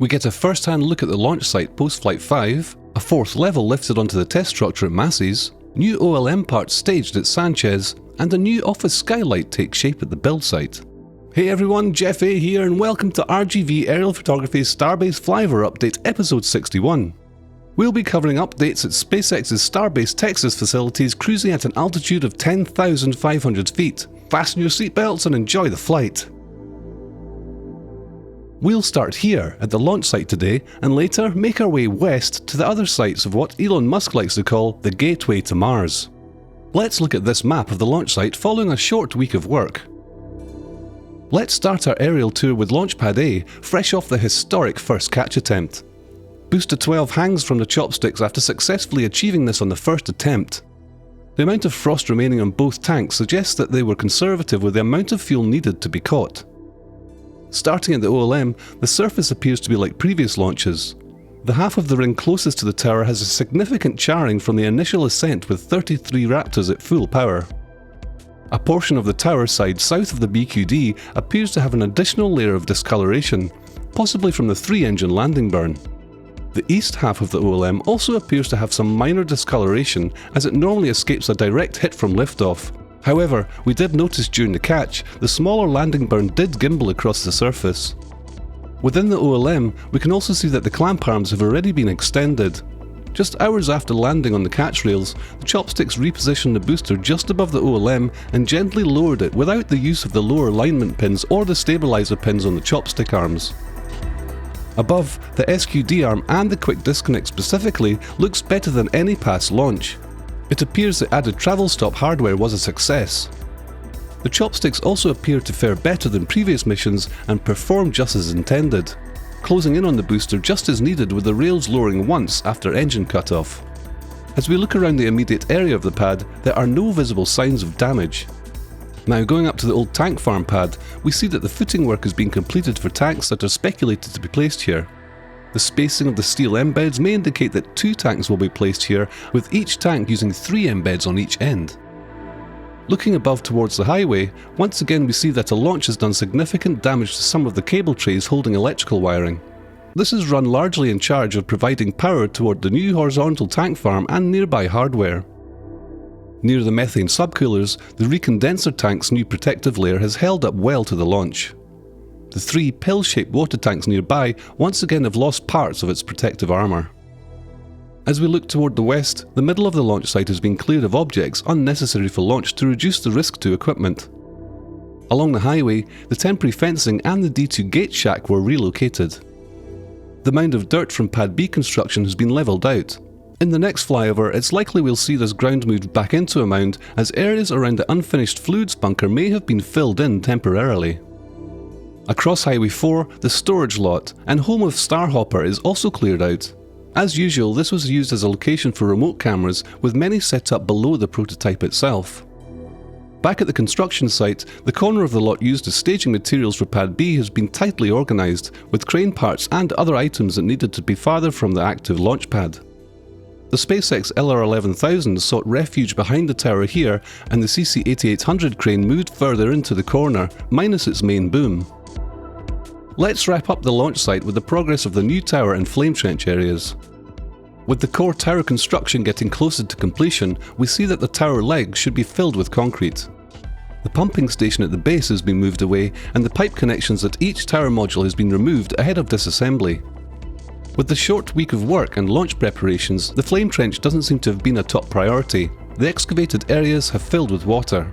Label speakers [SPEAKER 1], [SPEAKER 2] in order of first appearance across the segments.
[SPEAKER 1] We get a first-hand look at the launch site post-Flight 5, a fourth level lifted onto the test structure at Massey's, new OLM parts staged at Sanchez, and a new office skylight takes shape at the build site. Hey everyone, Jeff A here and welcome to RGV Aerial Photography's Starbase Flyover Update Episode 61. We'll be covering updates at SpaceX's Starbase Texas facilities cruising at an altitude of 10,500 feet. Fasten your seatbelts and enjoy the flight. We'll start here at the launch site today and later make our way west to the other sites of what Elon Musk likes to call the gateway to Mars. Let's look at this map of the launch site following a short week of work. Let's start our aerial tour with Launchpad A, fresh off the historic first catch attempt. Booster 12 hangs from the chopsticks after successfully achieving this on the first attempt. The amount of frost remaining on both tanks suggests that they were conservative with the amount of fuel needed to be caught. Starting at the OLM, the surface appears to be like previous launches. The half of the ring closest to the tower has a significant charring from the initial ascent with 33 Raptors at full power. A portion of the tower side south of the BQD appears to have an additional layer of discoloration, possibly from the 3-engine landing burn. The east half of the OLM also appears to have some minor discoloration as it normally escapes a direct hit from liftoff. However, we did notice during the catch, the smaller landing burn did gimbal across the surface. Within the OLM, we can also see that the clamp arms have already been extended. Just hours after landing on the catch rails, the chopsticks repositioned the booster just above the OLM and gently lowered it without the use of the lower alignment pins or the stabilizer pins on the chopstick arms. Above, the SQD arm and the quick disconnect specifically looks better than any past launch. It appears the added travel stop hardware was a success. The chopsticks also appear to fare better than previous missions and perform just as intended, closing in on the booster just as needed with the rails lowering once after engine cutoff. As we look around the immediate area of the pad, there are no visible signs of damage. Now going up to the old tank farm pad, we see that the footing work has been completed for tanks that are speculated to be placed here. The spacing of the steel embeds may indicate that 2 tanks will be placed here, with each tank using 3 embeds on each end. Looking above towards the highway, once again we see that a launch has done significant damage to some of the cable trays holding electrical wiring. This is run largely in charge of providing power toward the new horizontal tank farm and nearby hardware. Near the methane subcoolers, the recondenser tank's new protective layer has held up well to the launch. The 3 pill-shaped water tanks nearby once again have lost parts of its protective armour. As we look toward the west, the middle of the launch site has been cleared of objects unnecessary for launch to reduce the risk to equipment. Along the highway, the temporary fencing and the D2 gate shack were relocated. The mound of dirt from Pad B construction has been levelled out. In the next flyover, it's likely we'll see this ground moved back into a mound as areas around the unfinished fluids bunker may have been filled in temporarily. Across Highway 4, the storage lot and home of Starhopper is also cleared out. As usual, this was used as a location for remote cameras, with many set up below the prototype itself. Back at the construction site, the corner of the lot used as staging materials for Pad B has been tightly organised, with crane parts and other items that needed to be farther from the active launch pad. The SpaceX LR-11000 sought refuge behind the tower here, and the CC-8800 crane moved further into the corner, minus its main boom. Let's wrap up the launch site with the progress of the new tower and flame trench areas. With the core tower construction getting closer to completion, we see that the tower legs should be filled with concrete. The pumping station at the base has been moved away, and the pipe connections at each tower module has been removed ahead of disassembly. With the short week of work and launch preparations, the flame trench doesn't seem to have been a top priority. The excavated areas have filled with water.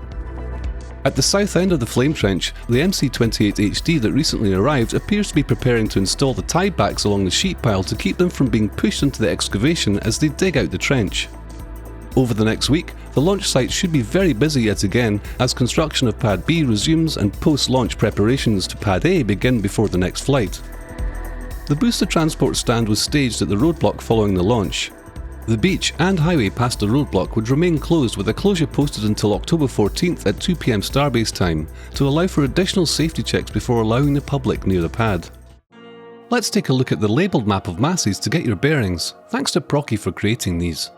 [SPEAKER 1] At the south end of the flame trench, the MC-28HD that recently arrived appears to be preparing to install the tiebacks along the sheet pile to keep them from being pushed into the excavation as they dig out the trench. Over the next week, the launch site should be very busy yet again as construction of Pad B resumes and post-launch preparations to Pad A begin before the next flight. The booster transport stand was staged at the roadblock following the launch. The beach and highway past the roadblock would remain closed with a closure posted until October 14th at 2 PM Starbase time to allow for additional safety checks before allowing the public near the pad. Let's take a look at the labelled map of Massey's to get your bearings. Thanks to Proky for creating these.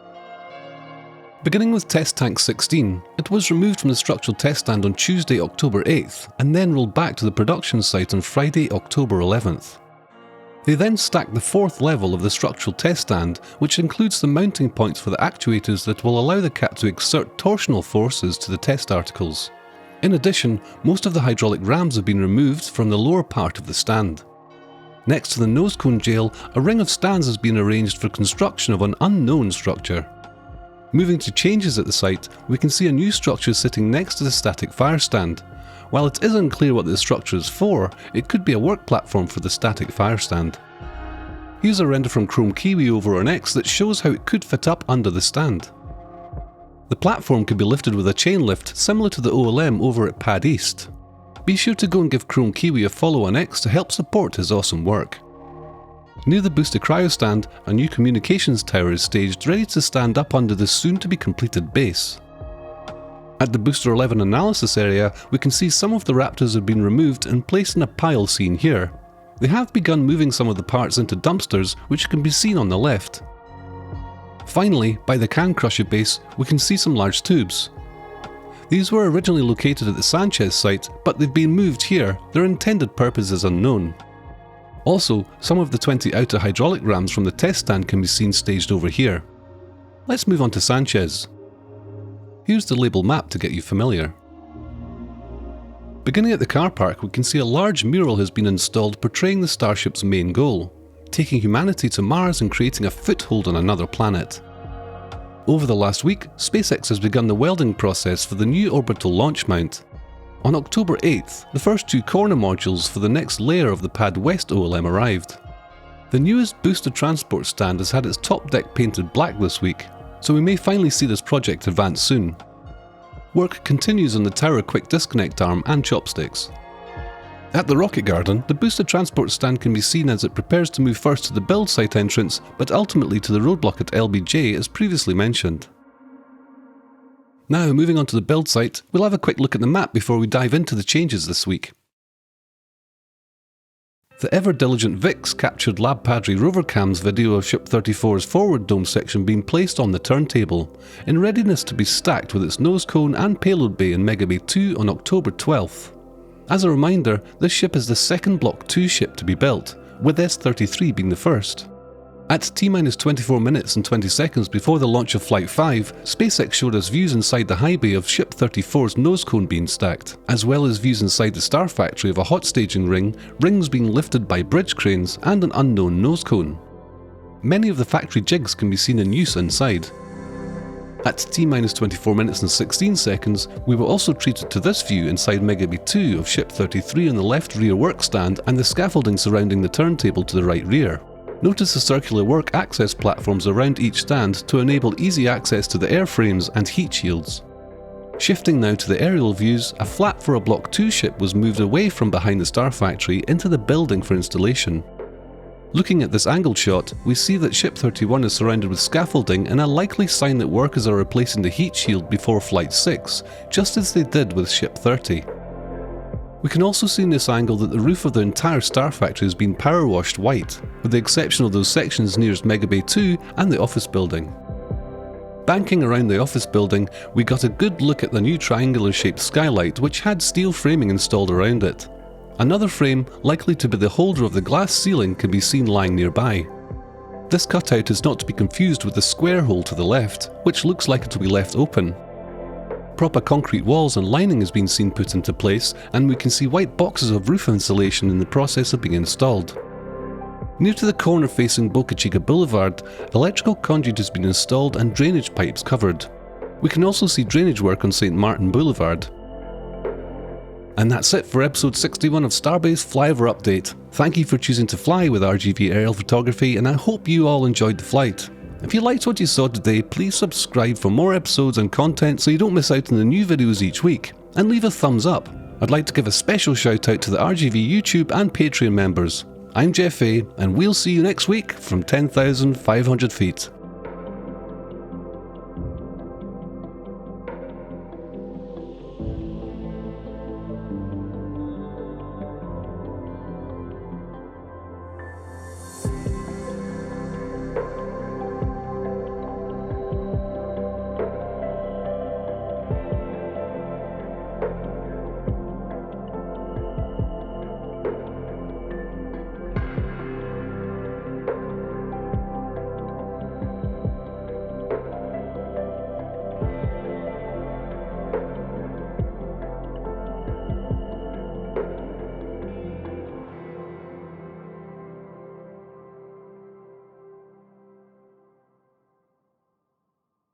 [SPEAKER 1] Beginning with Test Tank 16, it was removed from the structural test stand on Tuesday, October 8th, and then rolled back to the production site on Friday, October 11th. They then stack the fourth level of the structural test stand, which includes the mounting points for the actuators that will allow the cat to exert torsional forces to the test articles. In addition, most of the hydraulic rams have been removed from the lower part of the stand. Next to the nose cone jail, a ring of stands has been arranged for construction of an unknown structure. Moving to changes at the site, we can see a new structure sitting next to the static fire stand. While it is unclear what the structure is for, it could be a work platform for the static fire stand. Here's a render from Chrome Kiwi over on X that shows how it could fit up under the stand. The platform could be lifted with a chain lift similar to the OLM over at Pad East. Be sure to go and give Chrome Kiwi a follow on X to help support his awesome work. Near the Booster Cryo stand, a new communications tower is staged ready to stand up under the soon to be completed base. At the Booster 11 analysis area, we can see some of the Raptors have been removed and placed in a pile seen here. They have begun moving some of the parts into dumpsters, which can be seen on the left. Finally, by the Can Crusher base, we can see some large tubes. These were originally located at the Sanchez site, but they've been moved here. Their intended purpose is unknown. Also, some of the 20 outer hydraulic rams from the test stand can be seen staged over here. Let's move on to Sanchez. Here's the label map to get you familiar. Beginning at the car park, we can see a large mural has been installed portraying the Starship's main goal, taking humanity to Mars and creating a foothold on another planet. Over the last week, SpaceX has begun the welding process for the new orbital launch mount. On October 8th, the first two corner modules for the next layer of the Pad West OLM arrived. The newest booster transport stand has had its top deck painted black this week, so we may finally see this project advance soon. Work continues on the tower quick disconnect arm and chopsticks. At the Rocket Garden, the booster transport stand can be seen as it prepares to move first to the build site entrance, but ultimately to the roadblock at LBJ as previously mentioned. Now, moving on to the build site, we'll have a quick look at the map before we dive into the changes this week. The ever-diligent Vix captured Lab Padre rover cam's video of Ship 34's forward dome section being placed on the turntable, in readiness to be stacked with its nose cone and payload bay in Mega Bay 2 on October 12th. As a reminder, this ship is the second Block 2 ship to be built, with S-33 being the first. At T-24 minutes and 20 seconds before the launch of Flight 5, SpaceX showed us views inside the high bay of Ship 34's nose cone being stacked, as well as views inside the Star Factory of a hot staging ring, rings being lifted by bridge cranes, and an unknown nose cone. Many of the factory jigs can be seen in use inside. At T-24 minutes and 16 seconds, we were also treated to this view inside Mega Bay 2 of Ship 33 on the left rear work stand and the scaffolding surrounding the turntable to the right rear. Notice the circular work access platforms around each stand to enable easy access to the airframes and heat shields. Shifting now to the aerial views, a flap for a Block 2 ship was moved away from behind the Star Factory into the building for installation. Looking at this angled shot, we see that Ship 31 is surrounded with scaffolding and a likely sign that workers are replacing the heat shield before Flight 6, just as they did with Ship 30. We can also see in this angle that the roof of the entire Star Factory has been power washed white, with the exception of those sections nearest Mega Bay 2 and the office building. Banking around the office building, we got a good look at the new triangular shaped skylight which had steel framing installed around it. Another frame, likely to be the holder of the glass ceiling, can be seen lying nearby. This cutout is not to be confused with the square hole to the left, which looks like it will be left open. Proper concrete walls and lining has been seen put into place, and we can see white boxes of roof insulation in the process of being installed. Near to the corner facing Boca Chica Boulevard, electrical conduit has been installed and drainage pipes covered. We can also see drainage work on St. Martin Boulevard. And that's it for episode 61 of Starbase Flyover Update. Thank you for choosing to fly with RGV Aerial Photography, and I hope you all enjoyed the flight. If you liked what you saw today, please subscribe for more episodes and content so you don't miss out on the new videos each week, and leave a thumbs up. I'd like to give a special shout out to the RGV YouTube and Patreon members. I'm Jeff A, and we'll see you next week from 10,500 feet.